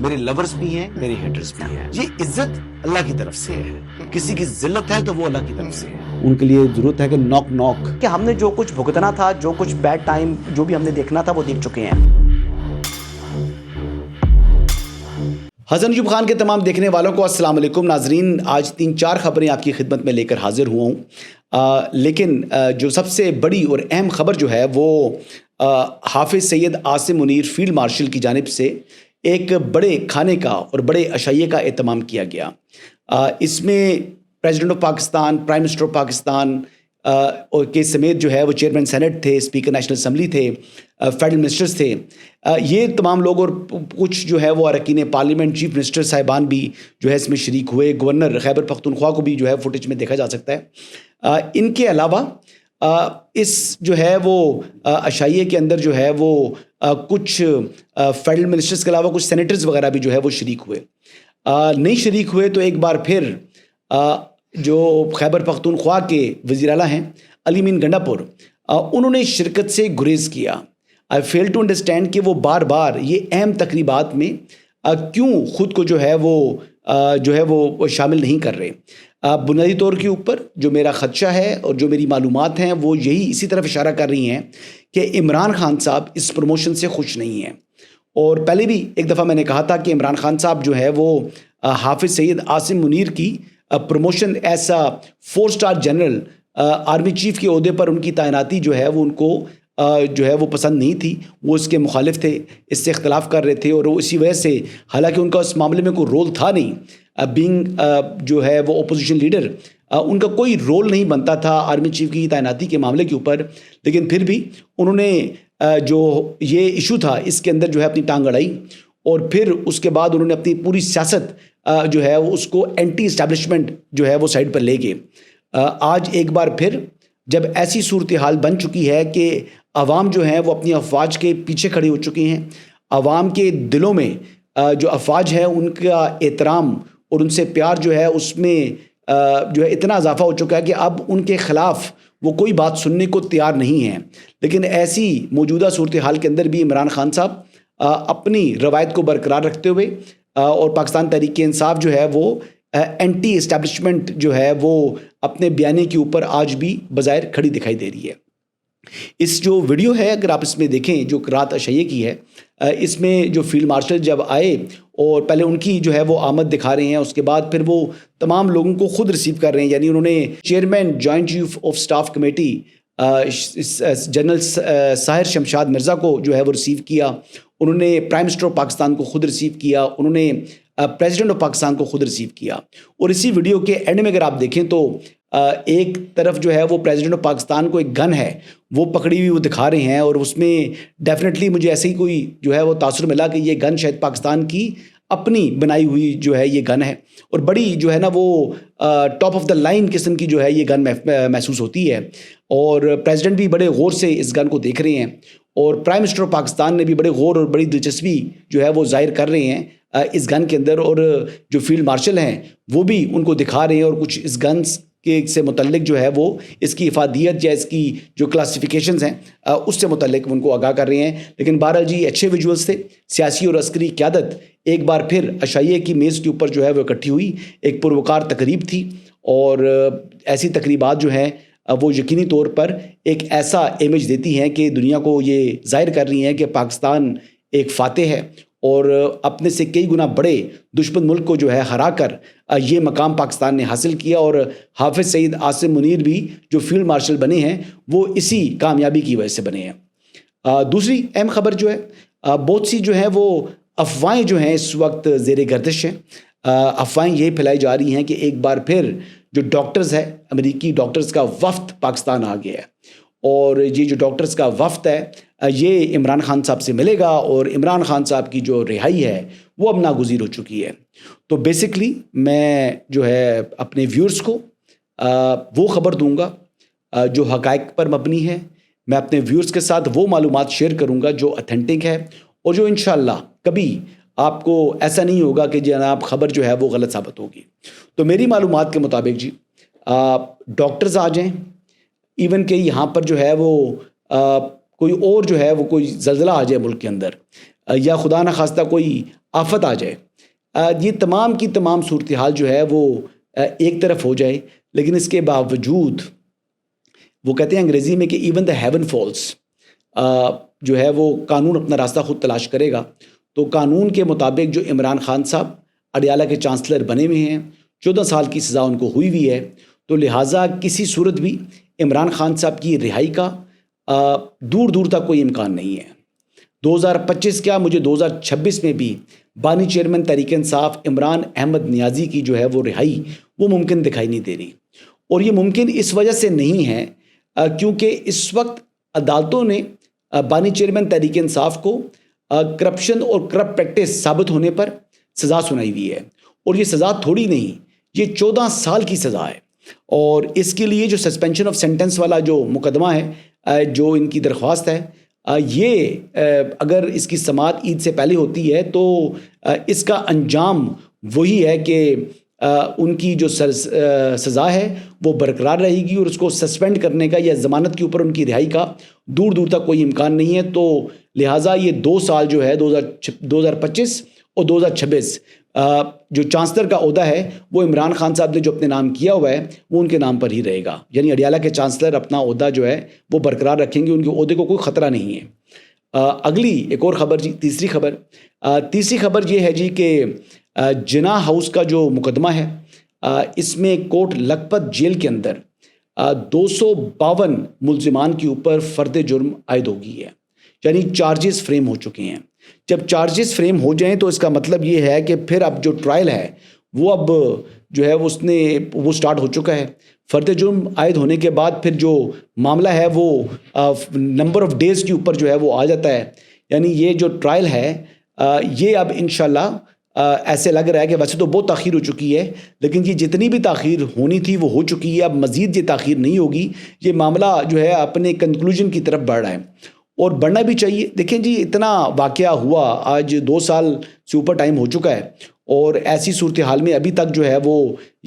میرے لورز بھی ہیں، میرے ہیٹرز بھی ہیں. یہ عزت اللہ کی طرف سے ہے. کسی کی ذلت ہے تو وہ اللہ کی طرف سے ہے. ان کے لیے ضرورت ہے کہ نوک نوک کہ ہم نے جو کچھ بھگتنا تھا، جو کچھ بیڈ ٹائم جو بھی ہم نے دیکھنا تھا وہ دیکھ چکے ہیں. حسن ایوب خان کے تمام دیکھنے والوں کو السلام علیکم. ناظرین، آج 3-4 خبریں آپ کی خدمت میں لے کر حاضر ہوا ہوں. لیکن جو سب سے بڑی اور اہم خبر جو ہے وہ حافظ سید عاصم منیر فیلڈ مارشل کی جانب سے ایک بڑے کھانے کا اور بڑے عشائیے کا اہتمام کیا گیا. اس میں president of Pakistan, prime minister of Pakistan اور کے سمیت جو ہے وہ چیئرمین سینٹ تھے، اسپیکر نیشنل اسمبلی تھے، فیڈرل منسٹرز تھے. یہ تمام لوگ اور کچھ جو ہے وہ اراکین پارلیمنٹ، چیف منسٹر صاحبان بھی جو ہے اس میں شریک ہوئے. گورنر خیبر پختونخوا کو بھی جو ہے فوٹیج میں دیکھا جا سکتا ہے. ان کے علاوہ اس جو ہے وہ عشائیے کے اندر جو ہے وہ کچھ فیڈرل منسٹرز کے علاوہ کچھ سینیٹرز وغیرہ بھی جو ہے وہ شریک ہوئے. نہیں شریک ہوئے تو ایک بار پھر جو خیبر پختونخوا کے وزیر اعلیٰ ہیں علی مین گنڈا پور، انہوں نے شرکت سے گریز کیا. آئی فیل ٹو انڈرسٹینڈ کہ وہ بار بار یہ اہم تقریبات میں کیوں خود کو جو ہے وہ شامل نہیں کر رہے. بنیادی طور کے اوپر جو میرا خدشہ ہے اور جو میری معلومات ہیں وہ یہی اسی طرف اشارہ کر رہی ہیں کہ عمران خان صاحب اس پروموشن سے خوش نہیں ہیں. اور پہلے بھی ایک دفعہ میں نے کہا تھا کہ عمران خان صاحب جو ہے وہ حافظ سید عاصم منیر کی پروموشن ایسا 4 اسٹار جنرل آرمی چیف کے عہدے پر ان کی تعیناتی جو ہے وہ ان کو جو ہے وہ پسند نہیں تھی. وہ اس کے مخالف تھے، اس سے اختلاف کر رہے تھے، اور اسی وجہ سے حالانکہ ان کا اس معاملے میں کوئی رول تھا نہیں، بینگ جو ہے وہ اپوزیشن لیڈر، ان کا کوئی رول نہیں بنتا تھا آرمی چیف کی تعیناتی کے معاملے کے اوپر. لیکن پھر بھی انہوں نے جو یہ ایشو تھا اس کے اندر جو ہے اپنی ٹانگ اڑائی، اور پھر اس کے بعد انہوں نے اپنی پوری سیاست جو ہے وہ اس کو اینٹی اسٹیبلشمنٹ جو ہے وہ سائڈ پر لے گئے. آج ایک بار پھر جب ایسی صورتحال بن چکی ہے کہ عوام جو ہیں وہ اپنی افواج کے پیچھے کھڑے ہو چکی ہیں، عوام کے دلوں میں جو افواج ہے ان کا احترام اور ان سے پیار جو ہے اس میں جو ہے اتنا اضافہ ہو چکا ہے کہ اب ان کے خلاف وہ کوئی بات سننے کو تیار نہیں ہیں. لیکن ایسی موجودہ صورتحال کے اندر بھی عمران خان صاحب اپنی روایت کو برقرار رکھتے ہوئے اور پاکستان تحریک انصاف جو ہے وہ اینٹی اسٹیبلشمنٹ جو ہے وہ اپنے بیانے کے اوپر آج بھی بظاہر کھڑی دکھائی دے رہی ہے. اس جو ویڈیو ہے اگر آپ اس میں دیکھیں جو رات عشائیے کی ہے، اس میں جو فیلڈ مارشل جب آئے اور پہلے ان کی جو ہے وہ آمد دکھا رہے ہیں، اس کے بعد پھر وہ تمام لوگوں کو خود ریسیو کر رہے ہیں. یعنی انہوں نے chairman joint chief of staff committee general Sahir Shamshad Mirza کو جو ہے وہ ریسیو کیا، انہوں نے پرائم منسٹر آف پاکستان کو خود ریسیو کیا، انہوں نے پریزیڈنٹ آف پاکستان کو خود ریسیو کیا. اور اسی ویڈیو کے اینڈ میں اگر آپ دیکھیں تو ایک طرف جو ہے وہ پریزیڈنٹ آف پاکستان کو ایک گن ہے وہ پکڑی ہوئی وہ دکھا رہے ہیں، اور اس میں ڈیفینیٹلی مجھے ایسے ہی کوئی جو ہے وہ تاثر ملا کہ یہ گن شاید پاکستان کی اپنی بنائی ہوئی جو ہے یہ گن ہے، اور بڑی جو ہے نا وہ ٹاپ آف دا لائن قسم کی جو ہے یہ گن محسوس ہوتی ہے. اور پریزیڈنٹ بھی بڑے غور سے اس گن کو دیکھ رہے ہیں، اور پرائم منسٹر آف پاکستان نے بھی بڑے غور اور بڑی دلچسپی جو ہے وہ ظاہر کر رہے ہیں اس گن کے اندر، اور جو فیلڈ مارشل ہیں وہ بھی ان کو دکھا رہے ہیں اور کچھ اس گنز کے سے متعلق جو ہے وہ اس کی افادیت یا اس کی جو کلاسیفیکیشنز ہیں اس سے متعلق ان کو آگاہ کر رہے ہیں. لیکن بہرحال جی اچھے ویجولز تھے. سیاسی اور عسکری قیادت ایک بار پھر عشائیے کی میز کے اوپر جو ہے وہ اکٹھی ہوئی. ایک پروکار تقریب تھی، اور ایسی تقریبات جو ہیں وہ یقینی طور پر ایک ایسا امیج دیتی ہیں کہ دنیا کو یہ ظاہر کر رہی ہیں کہ پاکستان ایک فاتح ہے، اور اپنے سے کئی گنا بڑے دشمن ملک کو جو ہے ہرا کر یہ مقام پاکستان نے حاصل کیا. اور حافظ سید عاصم منیر بھی جو فیلڈ مارشل بنے ہیں وہ اسی کامیابی کی وجہ سے بنے ہیں. دوسری اہم خبر جو ہے، بہت سی جو ہیں وہ افواہیں جو ہیں اس وقت زیر گردش ہیں. افواہیں یہ پھیلائی جا رہی ہیں کہ ایک بار پھر جو ڈاکٹرز ہے، امریکی ڈاکٹرز کا وفد پاکستان آ گیا ہے، اور یہ جو ڈاکٹرز کا وفد ہے یہ عمران خان صاحب سے ملے گا، اور عمران خان صاحب کی جو رہائی ہے وہ اب ناگزیر ہو چکی ہے. تو بیسکلی میں جو ہے اپنے ویورز کو وہ خبر دوں گا جو حقائق پر مبنی ہے. میں اپنے ویورز کے ساتھ وہ معلومات شیئر کروں گا جو اتھینٹک ہے، اور جو انشاءاللہ کبھی آپ کو ایسا نہیں ہوگا کہ جناب خبر جو ہے وہ غلط ثابت ہوگی. تو میری معلومات کے مطابق جی ڈاکٹرز آ جائیں، ایون کہ یہاں پر جو ہے وہ کوئی اور جو ہے وہ کوئی زلزلہ آ جائے ملک کے اندر، یا خدا نخواستہ کوئی آفت آ جائے, یہ تمام کی تمام صورتحال جو ہے وہ ایک طرف ہو جائے, لیکن اس کے باوجود وہ کہتے ہیں انگریزی میں کہ ایون دا ہیون فالس, جو ہے وہ قانون اپنا راستہ خود تلاش کرے گا. تو قانون کے مطابق جو عمران خان صاحب اڈیالہ کے چانسلر بنے ہوئے ہیں, 14 سال کی سزا ان کو ہوئی ہوئی ہے, تو لہٰذا کسی صورت بھی عمران خان صاحب کی رہائی کا دور دور تک کوئی امکان نہیں ہے. 2025 کیا, مجھے 2026 میں بھی بانی چیئرمین تحریک انصاف عمران احمد نیازی کی جو ہے وہ رہائی وہ ممکن دکھائی نہیں دے رہی. اور یہ ممکن اس وجہ سے نہیں ہے کیونکہ اس وقت عدالتوں نے بانی چیئرمین تحریک انصاف کو کرپشن اور کرپٹ پریکٹس ثابت ہونے پر سزا سنائی ہوئی ہے, اور یہ سزا تھوڑی نہیں, یہ 14 سال کی سزا ہے. اور اس کے لیے جو سسپینشن آف سینٹنس والا جو مقدمہ ہے, جو ان کی درخواست ہے, یہ اگر اس کی سماعت عید سے پہلے ہوتی ہے تو اس کا انجام وہی ہے کہ ان کی جو سزا ہے وہ برقرار رہے گی, اور اس کو سسپینڈ کرنے کا یا ضمانت کے اوپر ان کی رہائی کا دور دور تک کوئی امکان نہیں ہے. تو لہٰذا یہ 2 سال جو ہے 2025 اور 2026 جو چانسلر کا عہدہ ہے وہ عمران خان صاحب نے جو اپنے نام کیا ہوا ہے وہ ان کے نام پر ہی رہے گا. یعنی اڈیالہ کے چانسلر اپنا عہدہ جو ہے وہ برقرار رکھیں گے, ان کے عہدے کو کوئی خطرہ نہیں ہے. اگلی ایک اور خبر جی, تیسری خبر یہ ہے جی کہ جناح ہاؤس کا جو مقدمہ ہے اس میں کوٹ لکھپت جیل کے اندر 252 ملزمان کے اوپر فرد جرم عائد ہو گئی ہے, یعنی چارجز فریم ہو چکے ہیں. جب چارجز فریم ہو جائیں تو اس کا مطلب یہ ہے کہ پھر اب جو ٹرائل ہے وہ اب جو ہے وہ سٹارٹ ہو چکا ہے. فرد جرم عائد ہونے کے بعد پھر جو معاملہ ہے وہ نمبر آف ڈیز کے اوپر جو ہے وہ آ جاتا ہے. یعنی یہ جو ٹرائل ہے یہ اب انشاءاللہ ایسے لگ رہا ہے کہ ویسے تو بہت تاخیر ہو چکی ہے, لیکن یہ جتنی بھی تاخیر ہونی تھی وہ ہو چکی ہے. اب مزید یہ تاخیر نہیں ہوگی, یہ معاملہ جو ہے اپنے کنکلوژن کی طرف بڑھ رہا ہے, اور بڑھنا بھی چاہیے. دیکھیں جی اتنا واقعہ ہوا, آج 2 سال سے اوپر ٹائم ہو چکا ہے, اور ایسی صورتحال میں ابھی تک جو ہے وہ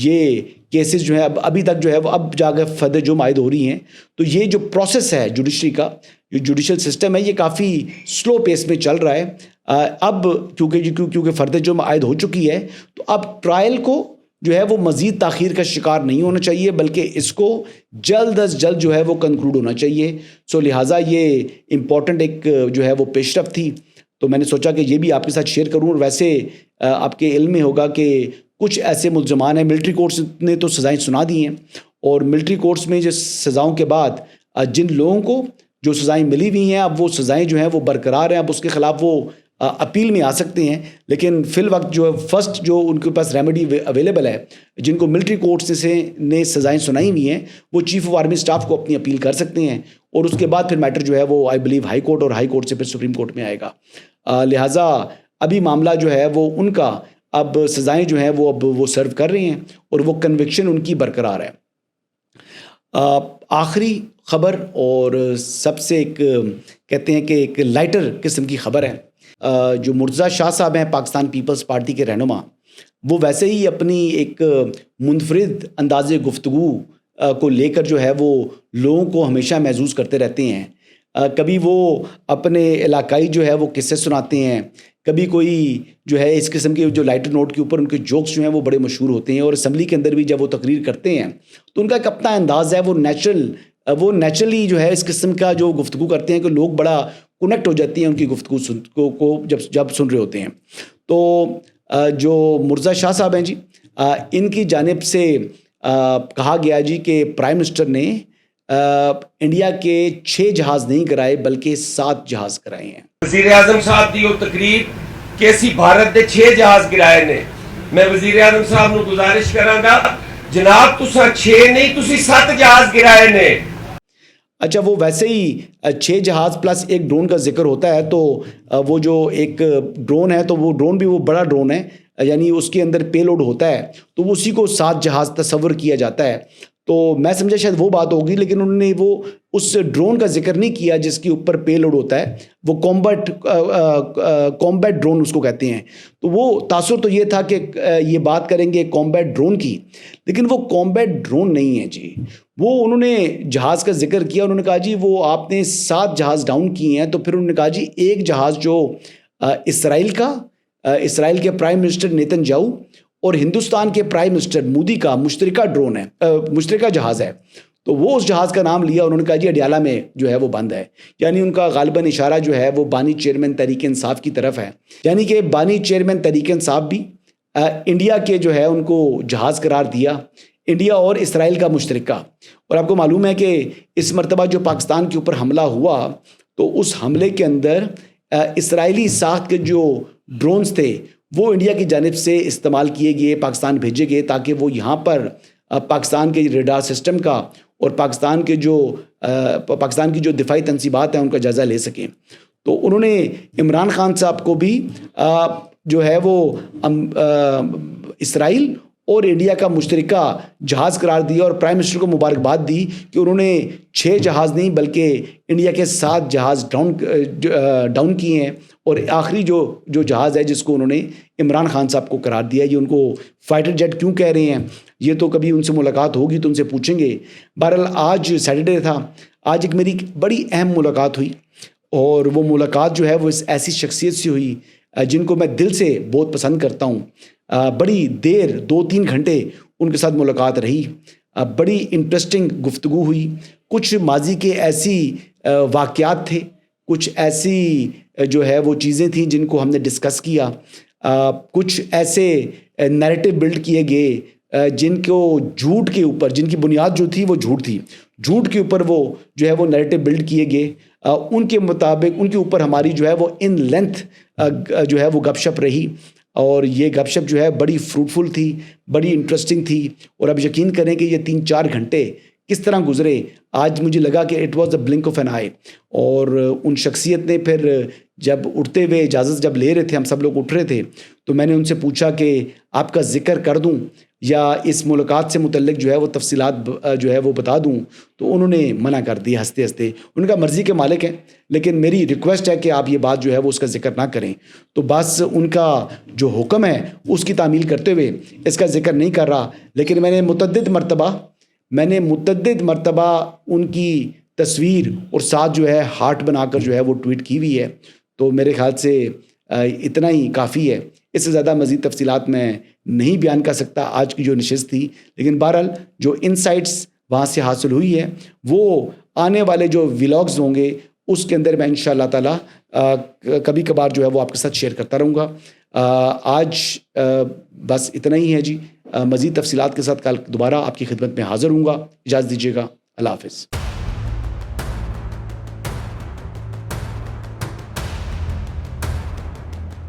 یہ کیسز جو ہے ابھی تک جو ہے وہ اب جا کے فرد جرم عائد ہو رہی ہیں. تو یہ جو پروسیس ہے جوڈیشری کا, جو جوڈیشل سسٹم ہے, یہ کافی سلو پیس میں چل رہا ہے. اب کیونکہ فرد جرم عائد ہو چکی ہے تو اب ٹرائل کو جو ہے وہ مزید تاخیر کا شکار نہیں ہونا چاہیے, بلکہ اس کو جلد از جلد جو ہے وہ کنکلوڈ ہونا چاہیے. سو لہٰذا یہ امپورٹنٹ ایک جو ہے وہ پیش رفت تھی, تو میں نے سوچا کہ یہ بھی آپ کے ساتھ شیئر کروں. اور ویسے آپ کے علم میں ہوگا کہ کچھ ایسے ملزمان ہیں, ملٹری کورٹس نے تو سزائیں سنا دی ہیں, اور ملٹری کورٹس میں جو سزاؤں کے بعد جن لوگوں کو جو سزائیں ملی ہوئی ہیں اب وہ سزائیں جو ہیں وہ برقرار ہیں, اب اس کے خلاف وہ اپیل میں آ سکتے ہیں. لیکن فی الوقت جو ہے فرسٹ جو ان کے پاس ریمیڈی اویلیبل ہے, جن کو ملٹری کورٹس نے سزائیں سنائی ہوئی ہیں, وہ چیف آف آرمی اسٹاف کو اپنی اپیل کر سکتے ہیں, اور اس کے بعد پھر میٹر جو ہے وہ آئی بلیو ہائی کورٹ, اور ہائی کورٹ سے پھر سپریم کورٹ میں آئے گا. لہٰذا ابھی معاملہ جو ہے وہ ان کا اب سزائیں جو ہیں وہ اب وہ سرو کر رہی ہیں, اور وہ کنوکشن ان کی برقرار ہے. آخری خبر اور سب سے ایک کہتے ہیں کہ ایک لائٹر قسم کی خبر ہے. جو مرتضیٰ شاہ صاحب ہیں پاکستان پیپلز پارٹی کے رہنما, وہ ویسے ہی اپنی ایک منفرد انداز گفتگو کو لے کر جو ہے وہ لوگوں کو ہمیشہ محظوظ کرتے رہتے ہیں. کبھی وہ اپنے علاقائی جو ہے وہ قصے سناتے ہیں, کبھی کوئی جو ہے اس قسم کے جو لائٹر نوٹ کے اوپر ان کے جوکس جو ہیں وہ بڑے مشہور ہوتے ہیں, اور اسمبلی کے اندر بھی جب وہ تقریر کرتے ہیں تو ان کا ایک اپنا انداز ہے, وہ نیچرلی جو ہے اس قسم کا جو گفتگو کرتے ہیں کہ لوگ بڑا کنیکٹ ہو جاتی ہیں ان کی گفتگو کو جب سن رہے ہوتے ہیں. تو جو مرتضیٰ شاہ صاحب ہیں جی, ان کی جانب سے کہا گیا جی کہ پرائم منسٹر نے انڈیا کے 6 جہاز نہیں کرائے بلکہ 7 جہاز کرائے ہیں. وزیر اعظم صاحب دی تقریر کیسی بھارت دے 6 جہاز گرائے نے. میں وزیر اعظم صاحب نو گزارش کراں گا جناب تساں 6 نہیں تسی 7 جہاز گرائے نے. اچھا, وہ ویسے ہی 6 جہاز پلس ایک ڈرون کا ذکر ہوتا ہے, تو وہ جو ایک ڈرون ہے تو وہ ڈرون بھی وہ بڑا ڈرون ہے, یعنی اس کے اندر پے لوڈ ہوتا ہے, تو وہ اسی کو 7 جہاز تصور کیا جاتا ہے. تو میں سمجھا شاید وہ بات ہوگی, لیکن انہوں نے وہ اس ڈرون کا ذکر نہیں کیا جس کے اوپر پے لوڈ ہوتا ہے, وہ کامبیٹ ڈرون اس کو کہتے ہیں. تو وہ تاثر تو یہ تھا کہ یہ بات کریں گے کامبیٹ ڈرون کی, لیکن وہ کامبیٹ ڈرون نہیں ہے جی. وہ انہوں نے جہاز کا ذکر کیا, انہوں نے کہا جی وہ آپ نے 7 جہاز ڈاؤن کیے ہیں, تو پھر انہوں نے کہا جی ایک جہاز جو اسرائیل کا اسرائیل کے پرائم منسٹر نیتن یاہو اور ہندوستان کے پرائم منسٹر مودی کا مشترکہ ڈرون ہے، مشترکہ جہاز ہے. تو وہ اس جہاز کا نام لیا، انہوں نے کہا جی اڈیالہ میں جو ہے وہ بند ہے. یعنی ان کا غالباً اشارہ جو ہے وہ بانی چیئرمین تحریک انصاف کی طرف ہے. یعنی کہ بانی چیئرمین تحریک انصاف بھی انڈیا کے جو ہے ان کو جہاز قرار دیا، انڈیا اور اسرائیل کا مشترکہ. اور آپ کو معلوم ہے کہ اس مرتبہ جو پاکستان کے اوپر حملہ ہوا تو اس حملے کے اندر اسرائیلی ساخت کے جو ڈرونز تھے وہ انڈیا کی جانب سے استعمال کیے گئے، پاکستان بھیجے گئے تاکہ وہ یہاں پر پاکستان کے ریڈار سسٹم کا اور پاکستان کی جو دفاعی تنصیبات ہیں ان کا جائزہ لے سکیں. تو انہوں نے عمران خان صاحب کو بھی جو ہے وہ اسرائیل اور انڈیا کا مشترکہ جہاز قرار دیا اور پرائم منسٹر کو مبارکباد دی کہ انہوں نے 6 جہاز نہیں بلکہ انڈیا کے 7 جہاز ڈاؤن کیے ہیں. اور آخری جو جہاز ہے جس کو انہوں نے عمران خان صاحب کو قرار دیا. یہ ان کو فائٹر جیٹ کیوں کہہ رہے ہیں یہ تو کبھی ان سے ملاقات ہوگی تو ان سے پوچھیں گے. بہرحال آج سیٹرڈے تھا، آج ایک میری بڑی اہم ملاقات ہوئی اور وہ ملاقات جو ہے وہ اس ایسی شخصیت سے ہوئی جن کو میں دل سے بہت پسند کرتا ہوں. بڑی دیر 2-3 گھنٹے ان کے ساتھ ملاقات رہی، بڑی انٹرسٹنگ گفتگو ہوئی. کچھ ماضی کے ایسی واقعات تھے، کچھ ایسی جو ہے وہ چیزیں تھیں جن کو ہم نے ڈسکس کیا، کچھ ایسے نیریٹو بلڈ کیے گئے جن کو جھوٹ کے اوپر، جن کی بنیاد جو تھی وہ جھوٹ تھی، جھوٹ کے اوپر وہ جو ہے وہ نیریٹو بلڈ کیے گئے. ان کے مطابق ان کے اوپر ہماری جو ہے وہ ان لینتھ جو ہے وہ گپ شپ رہی اور یہ گپ شپ جو ہے بڑی فروٹفل تھی، بڑی انٹرسٹنگ تھی. اور اب یقین کریں کہ یہ 3-4 گھنٹے کس طرح گزرے. آج مجھے لگا کہ it was a blink of an eye. اور ان شخصیت نے پھر جب اٹھتے ہوئے اجازت جب لے رہے تھے، ہم سب لوگ اٹھ رہے تھے، تو میں نے ان سے پوچھا کہ آپ کا ذکر کر دوں یا اس ملاقات سے متعلق جو ہے وہ تفصیلات جو ہے وہ بتا دوں. تو انہوں نے منع کر دیا ہنستے ہنستے. ان کا مرضی کے مالک ہیں لیکن میری ریکویسٹ ہے کہ آپ یہ بات جو ہے وہ اس کا ذکر نہ کریں. تو بس ان کا جو حکم ہے اس کی تعمیل کرتے ہوئے اس کا ذکر نہیں کر رہا. لیکن میں نے متعدد مرتبہ ان کی تصویر اور ساتھ جو ہے ہارٹ بنا کر جو ہے وہ ٹویٹ کی ہوئی ہے. تو میرے خیال سے اتنا ہی کافی ہے، اس سے زیادہ مزید تفصیلات میں نہیں بیان کر سکتا آج کی جو نشست تھی. لیکن بہرحال جو انسائٹس وہاں سے حاصل ہوئی ہے وہ آنے والے جو ولاگز ہوں گے اس کے اندر میں انشاءاللہ تعالی کبھی کبھار جو ہے وہ آپ کے ساتھ شیئر کرتا رہوں گا. آج بس اتنا ہی ہے جی. مزید تفصیلات کے ساتھ کل دوبارہ آپ کی خدمت میں حاضر ہوں گا. اجازت دیجیے گا. اللہ حافظ.